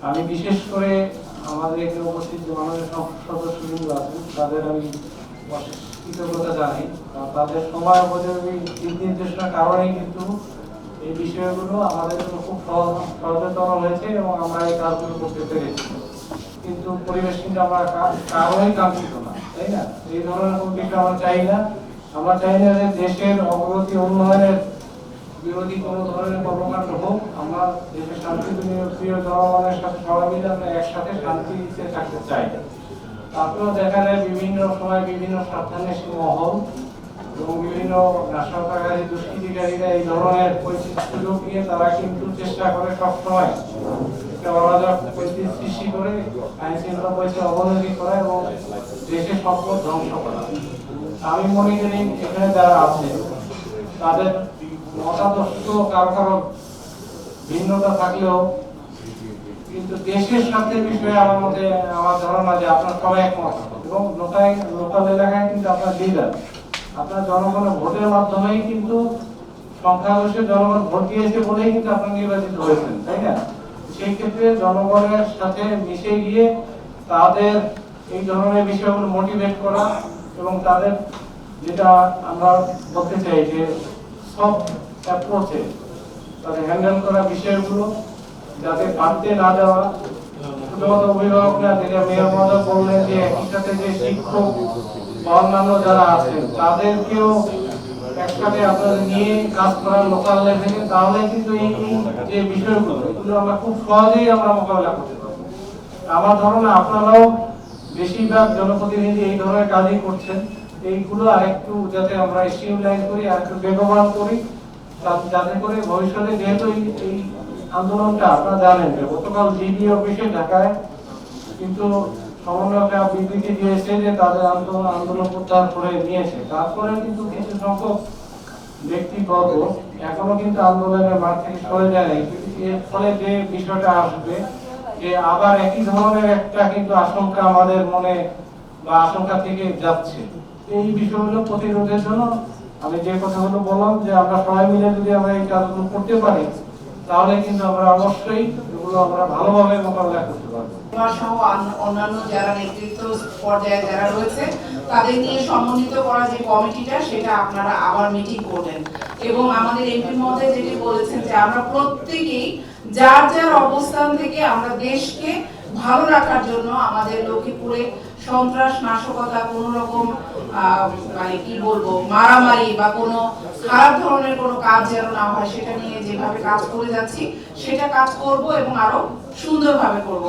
আমি বিশেষ করে আমাদের এখানে উপস্থিত যে মাননীয় সংসদ সদস্যবৃন্দ আছেন তাদের আমি কৃতজ্ঞতা জানাই। তাদের সময় উপযোগী দিক নির্দেশনার কারণেই কিন্তু এই বিষয়গুলো আমাদের জন্য খুব সহজতর হয়েছে এবং আমরা এই কাজগুলো করতে পেরেছি। কিন্তু পরিবেশ কিন্তু আমরা কারোই কাঙ্ক্ষিত না, তাই না? এই ধরনের কোনো বিষয় আমরা চাই না। আমরা চাই না যে দেশের অগ্রগতি উন্নয়নের বিরোধী কোনো ধরনের কর্মকাণ্ড হোক। আমরা দেশের শান্তি প্রিয় জনগণের সাথে সবাই মিলে আমরা একসাথে শান্তিতে থাকতে চাই। তারপরেও দেখা যায় বিভিন্ন সময় বিভিন্ন স্বার্থান্বেষী মহল এবং বিভিন্ন নাশকতাকারী দুষ্কৃতিকারীরা এই ধরনের পরিস্থিতি সুযোগ নিয়ে তারা কিন্তু চেষ্টা করে সবসময় একটা অরাজক পরিস্থিতি সৃষ্টি করে আইন শৃঙ্খলা পরিস্থিতির অবনতি করা এবং দেশের সম্পদ ধ্বংস করা। আমি মনে করি এখানে যারা আছে তাদের মতাদর্শ কারো কারো ভিন্নতা থাকলেও কিন্তু দেশের স্বার্থের বিষয়ে আমার মতে আমার ধারণা যে আপনার সবাই একমত এবং লোকাল এলাকায় কিন্তু আপনার লিডার আপনার জনগণের ভোটের মাধ্যমেই কিন্তু সংখ্যাগরিষ্ঠ জনগণ ভোট দিয়েছে বলেই কিন্তু আপনি নির্বাচিত হয়েছেন, তাই না? সেই ক্ষেত্রে জনগণের সাথে মিশে গিয়ে তাদের এই ধরনের বিষয়গুলো মোটিভেট করা এবং তাদের যেটা আমরা বলতে চাই যে সব অ্যাপ্রোচে তাদের হ্যান্ডেল করা বিষয়গুলো যাতে বাড়তে না যাওয়া। শুধুমাত্র অভিভাবক না, যেটা মেয়র মহোদয় বললেন যে একই সাথে যে শিক্ষক অন্যান্য যারা আছেন তাদেরকেও একসাথে আপনাদের নিয়ে কাজ করার লোকাল লেভেলে, তাহলে কিন্তু এই যে বিষয়গুলো এগুলো আমরা খুব সহজেই আমরা মোকাবেলা করতে পারবো। আমার ধারণা আপনারাও বেশিরভাগ জনপ্রতিনিধি এই ধরনের কাজই করছেন। এইগুলো আরেকটু যাতে আমরা স্ট্রিমলাইন করি, আরেকটু বেগবান করি, যাতে করে ভবিষ্যতে যেহেতু এই আন্দোলনটা আপনারা জানেন যে গতকাল ডিবি অফিসে ঢাকায় কিন্তু সমন্বয়করা বিবৃতি দিয়েছে যে তাদের আন্দোলন প্রত্যাহার করে নিয়েছে। তারপরে কিন্তু কিছু সংখ্যক ব্যক্তিবর্গ এখনো কিন্তু আন্দোলনের মাঠ থেকে সরে যায় নাই। এর ফলে যে বিষয়টা আসবে যে আবার একই ধরনের একটা কিন্তু আশঙ্কা আমাদের মনে বা আশঙ্কা থেকে যাচ্ছে। এই বিষয়গুলো প্রতিরোধের জন্য আমি যে কথাগুলো বললাম যে আমরা সবাই মিলে যদি আমরা এই কাজগুলো করতে পারি তাহলে কিন্তু আমরা অবশ্যই এগুলো আমরা ভালোভাবে মোকাবেলা করতে পারবো। সহ অন্যান্য যারা নেতৃত্ব পর্যায়ে যারা রয়েছে তাদের নিয়ে সমন্বিত করা যে কমিটিটা সেটা আপনারা আবার মিটিং করবেন এবং আমাদের এমপি মহোদয় যেটি বলেছেন যে আমরা প্রত্যেকেই যার যার অবস্থান থেকে আমরা দেশকে ভালো রাখার জন্য আমাদের লক্ষ্মীপুরে সন্ত্রাস নাশকতা কোন রকম মানে কি বলবো মারামারি বা কোনো খারাপ ধরনের কোনো কাজ যেন না হয় সেটা নিয়ে যেভাবে কাজ করে যাচ্ছি সেটা কাজ করব এবং আরো সুন্দরভাবে করব।